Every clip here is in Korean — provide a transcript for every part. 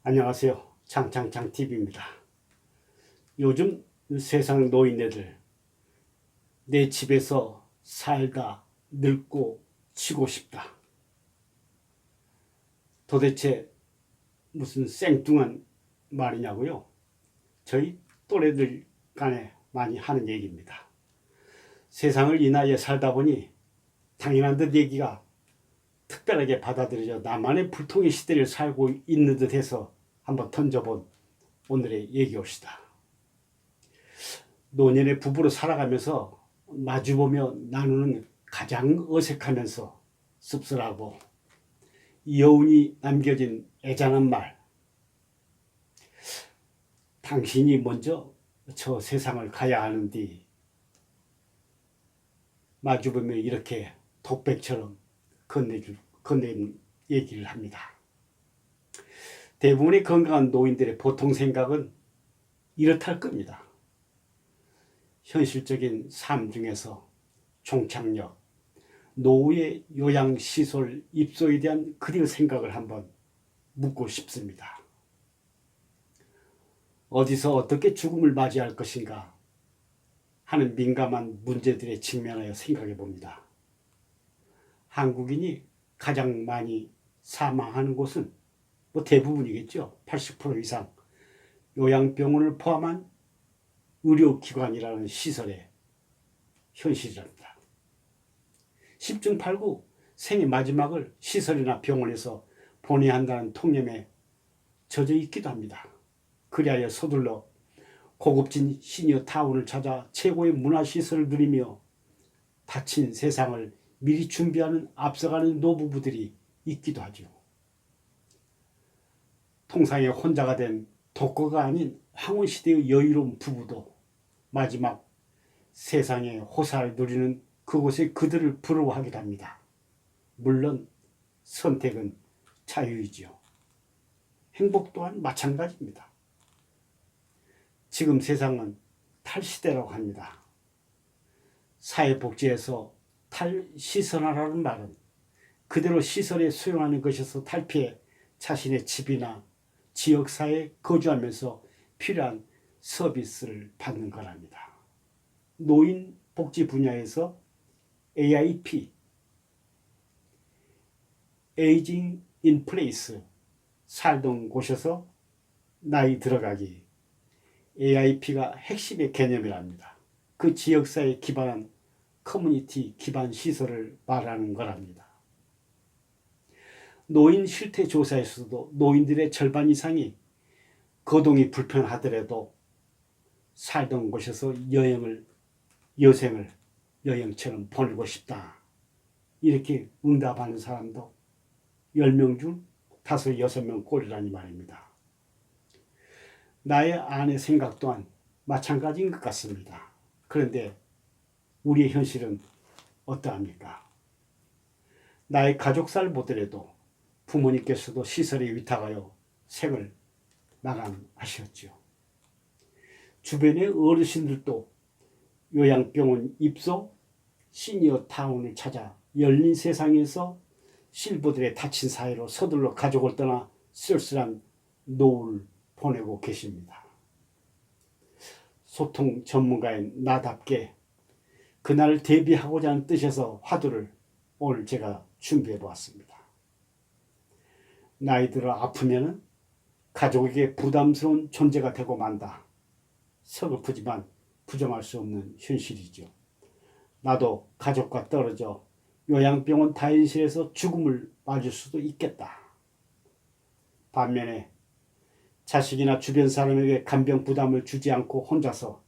안녕하세요. 장TV입니다. 요즘 세상 노인네들 내 집에서 살다 늙고 치고 싶다. 도대체 무슨 생뚱한 말이냐고요? 저희 또래들 간에 많이 하는 얘기입니다. 세상을 이 나이에 살다 보니 당연한 듯 얘기가 특별하게 받아들여져 나만의 불통의 시대를 살고 있는 듯 해서 한번 던져본 오늘의 얘기옵시다. 노년의 부부로 살아가면서 마주보며 나누는 가장 어색하면서 씁쓸하고 여운이 남겨진 애잔한 말. 당신이 먼저 저 세상을 가야 하는디 마주보며 이렇게 독백처럼 건네는 얘기를 합니다. 대부분의 건강한 노인들의 보통 생각은 이렇다 할 겁니다. 현실적인 삶 중에서 종착역, 노후의 요양시설 입소에 대한 그들의 생각을 한번 묻고 싶습니다. 어디서 어떻게 죽음을 맞이할 것인가 하는 민감한 문제들에 직면하여 생각해 봅니다. 한국인이 가장 많이 사망하는 곳은 대부분이겠죠. 80% 이상 요양병원을 포함한 의료기관이라는 시설의 현실이랍니다. 10중 8구 생의 마지막을 시설이나 병원에서 보내야 한다는 통념에 젖어 있기도 합니다. 그리하여 서둘러 고급진 시니어 타운을 찾아 최고의 문화시설을 누리며 닫힌 세상을 미리 준비하는 앞서가는 노부부들이 있기도 하죠. 통상의 혼자가 된 독거가 아닌 황혼시대의 여유로운 부부도 마지막 세상의 호사를 누리는 그곳에 그들을 부러워하기도 합니다. 물론 선택은 자유이지요. 행복 또한 마찬가지입니다. 지금 세상은 탈시대라고 합니다. 사회복지에서 탈시선화라는 말은 그대로 시설에 수용하는 것에서 탈피해 자신의 집이나 지역사회에 거주하면서 필요한 서비스를 받는 거랍니다. 노인 복지 분야에서 AIP, Aging in Place, 살던 곳에서 나이 들어가기, AIP가 핵심의 개념이랍니다. 그 지역사회에 기반한 커뮤니티 기반 시설을 말하는 거랍니다. 노인 실태 조사에서도 노인들의 절반 이상이 거동이 불편하더라도 살던 곳에서 여생을 여행처럼 보내고 싶다. 이렇게 응답하는 사람도 10명 중 5, 6명 꼴이라니 말입니다. 나의 아내 생각 또한 마찬가지인 것 같습니다. 그런데 우리의 현실은 어떠합니까? 나의 가족살 보더라도 부모님께서도 시설에 위탁하여 생을 마감하셨죠. 주변의 어르신들도 요양병원 입소, 시니어 타운을 찾아 열린 세상에서 실버들의 닫힌 사회로 서둘러 가족을 떠나 쓸쓸한 노후를 보내고 계십니다. 소통 전문가인 나답게 그날을 대비하고자 하는 뜻에서 화두를 오늘 제가 준비해 보았습니다. 나이 들어 아프면은 가족에게 부담스러운 존재가 되고 만다. 서글프지만 부정할 수 없는 현실이죠. 나도 가족과 떨어져 요양병원 다인실에서 죽음을 맞을 수도 있겠다. 반면에 자식이나 주변 사람에게 간병 부담을 주지 않고 혼자서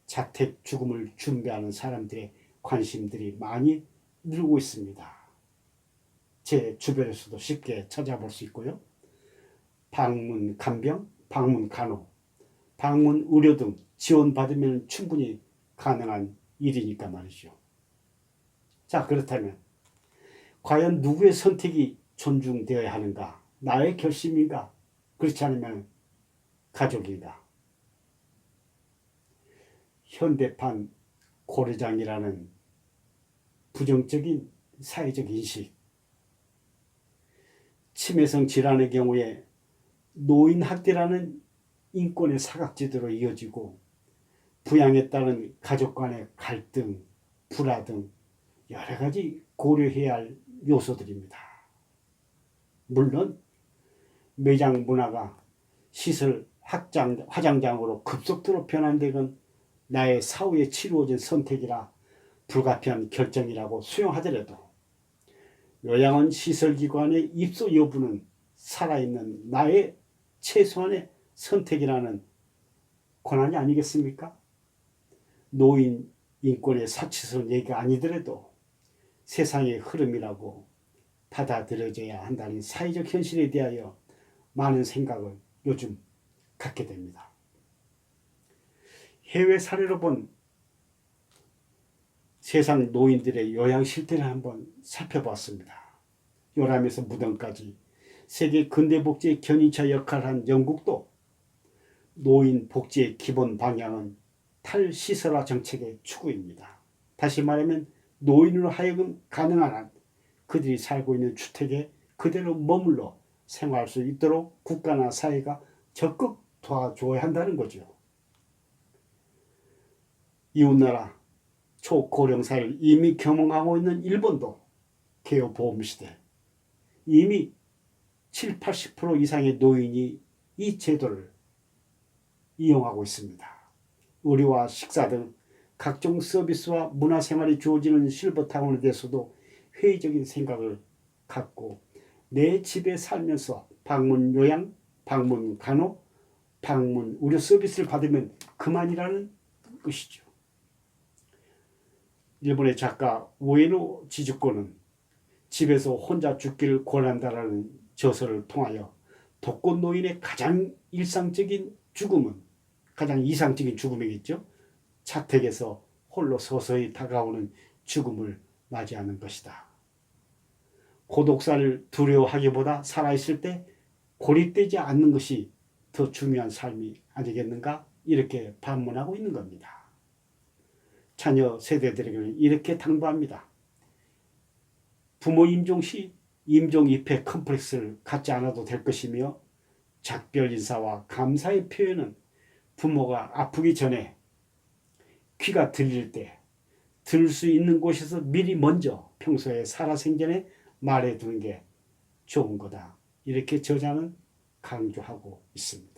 자택 죽음을 준비하는 사람들의 관심들이 많이 늘고 있습니다. 제 주변에서도 쉽게 찾아볼 수 있고요. 방문 간병, 방문 간호, 방문 의료 등 지원받으면 충분히 가능한 일이니까 말이죠. 자, 그렇다면 과연 누구의 선택이 존중되어야 하는가? 나의 결심인가? 그렇지 않으면 가족인가? 현대판 고려장이라는 부정적인 사회적 인식, 치매성 질환의 경우에 노인 학대라는 인권의 사각지대로 이어지고 부양에 따른 가족 간의 갈등, 불화 등 여러 가지 고려해야 할 요소들입니다. 물론 매장 문화가 시설 화장장으로 급속도로 변환되건 나의 사후에 치루어진 선택이라 불가피한 결정이라고 수용하더라도 요양원 시설기관의 입소 여부는 살아있는 나의 최소한의 선택이라는 권한이 아니겠습니까? 노인 인권의 사치스러운 얘기가 아니더라도 세상의 흐름이라고 받아들여져야 한다는 사회적 현실에 대하여 많은 생각을 요즘 갖게 됩니다. 해외 사례로 본 세상 노인들의 요양 실태를 한번 살펴봤습니다. 요람에서 무덤까지 세계 근대복지의 견인차 역할을 한 영국도 노인 복지의 기본 방향은 탈시설화 정책의 추구입니다. 다시 말하면 노인으로 하여금 가능한 한 그들이 살고 있는 주택에 그대로 머물러 생활할 수 있도록 국가나 사회가 적극 도와줘야 한다는 거죠. 이웃나라 초고령사를 이미 경험하고 있는 일본도 개요 보험시대 이미 7, 80% 이상의 노인이 이 제도를 이용하고 있습니다. 의료와 식사 등 각종 서비스와 문화생활이 주어지는 실버타운에 대해서도 회의적인 생각을 갖고 내 집에 살면서 방문 요양, 방문 간호, 방문 의료 서비스를 받으면 그만이라는 것이죠. 일본의 작가 우에노 지즈코는 집에서 혼자 죽기를 권한다라는 저서를 통하여 독거 노인의 가장 이상적인 죽음이겠죠. 자택에서 홀로 서서히 다가오는 죽음을 맞이하는 것이다. 고독사를 두려워하기보다 살아있을 때 고립되지 않는 것이 더 중요한 삶이 아니겠는가? 이렇게 반문하고 있는 겁니다. 자녀 세대들에게는 이렇게 당부합니다. 부모 임종 시 임종 입회 컴플렉스를 갖지 않아도 될 것이며 작별 인사와 감사의 표현은 부모가 아프기 전에 귀가 들릴 때 들을 수 있는 곳에서 미리 먼저 평소에 살아생전에 말해두는 게 좋은 거다. 이렇게 저자는 강조하고 있습니다.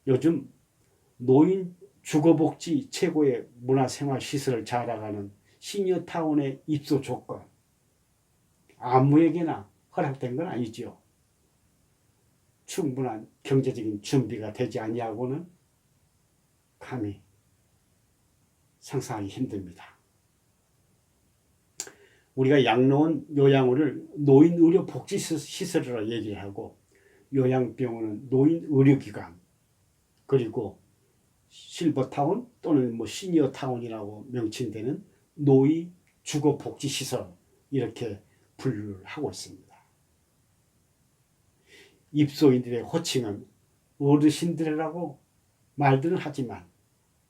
요즘 노인 주거복지 최고의 문화생활시설을 자랑하는 시니어타운의 입소 조건 아무에게나 허락된 건 아니지요. 충분한 경제적인 준비가 되지 아니하고는 감히 상상하기 힘듭니다. 우리가 양로원, 요양원을 노인의료복지시설이라고 얘기하고 요양병원은 노인의료기관 그리고 실버타운 또는 시니어타운이라고 명칭되는 노인 주거복지시설 이렇게 분류를 하고 있습니다. 입소인들의 호칭은 어르신들이라고 말들은 하지만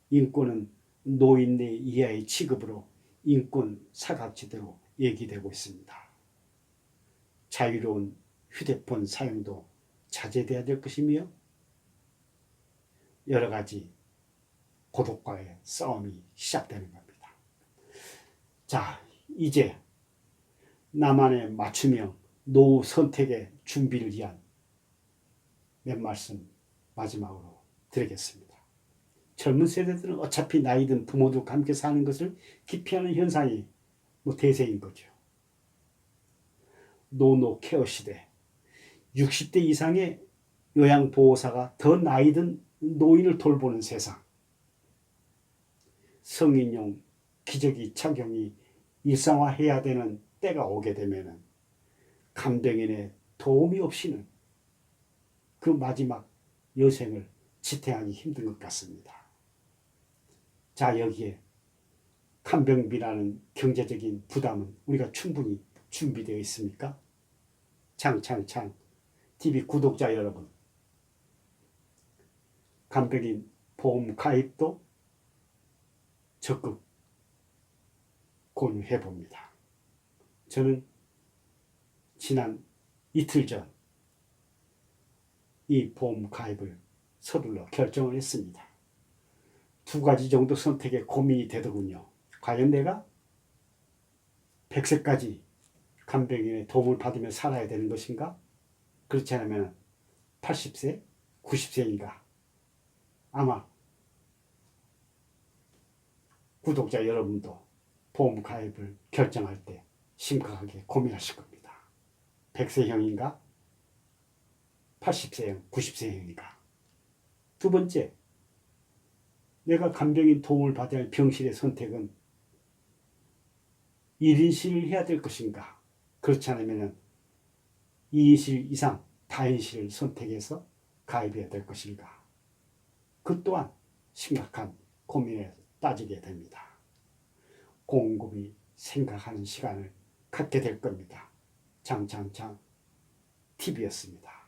인권은 노인네 이하의 취급으로 인권 사각지대로 얘기되고 있습니다. 자유로운 휴대폰 사용도 자제돼야 될 것이며 여러 가지 고독과의 싸움이 시작되는 겁니다. 자, 이제 나만의 맞춤형 노후 선택의 준비를 위한 몇 말씀 마지막으로 드리겠습니다. 젊은 세대들은 어차피 나이든 부모들과 함께 사는 것을 기피하는 현상이 대세인 거죠. 노노 케어 시대 60대 이상의 요양보호사가 더 나이든 노인을 돌보는 세상 성인용 기저귀 착용이 일상화해야 되는 때가 오게 되면 간병인의 도움이 없이는 그 마지막 여생을 지탱하기 힘든 것 같습니다. 자, 여기에 간병비라는 경제적인 부담은 우리가 충분히 준비되어 있습니까? 창 TV 구독자 여러분, 간병인 보험 가입도 적극 권유해 봅니다. 저는 지난 이틀 전 이 보험 가입을 서둘러 결정을 했습니다. 두 가지 정도 선택에 고민이 되더군요. 과연 내가 100세까지 간병인의 도움을 받으며 살아야 되는 것인가? 그렇지 않으면 80세, 90세인가? 아마 구독자 여러분도 보험 가입을 결정할 때 심각하게 고민하실 겁니다. 100세형인가? 80세형, 90세형인가? 두 번째, 내가 간병인 도움을 받아야 할 병실의 선택은 1인실을 해야 될 것인가? 그렇지 않으면 2인실 이상 다인실을 선택해서 가입해야 될 것인가? 그 또한 심각한 고민에 따지게 됩니다. 곰곰이 생각하는 시간을 갖게 될 겁니다. 장창창 TV였습니다.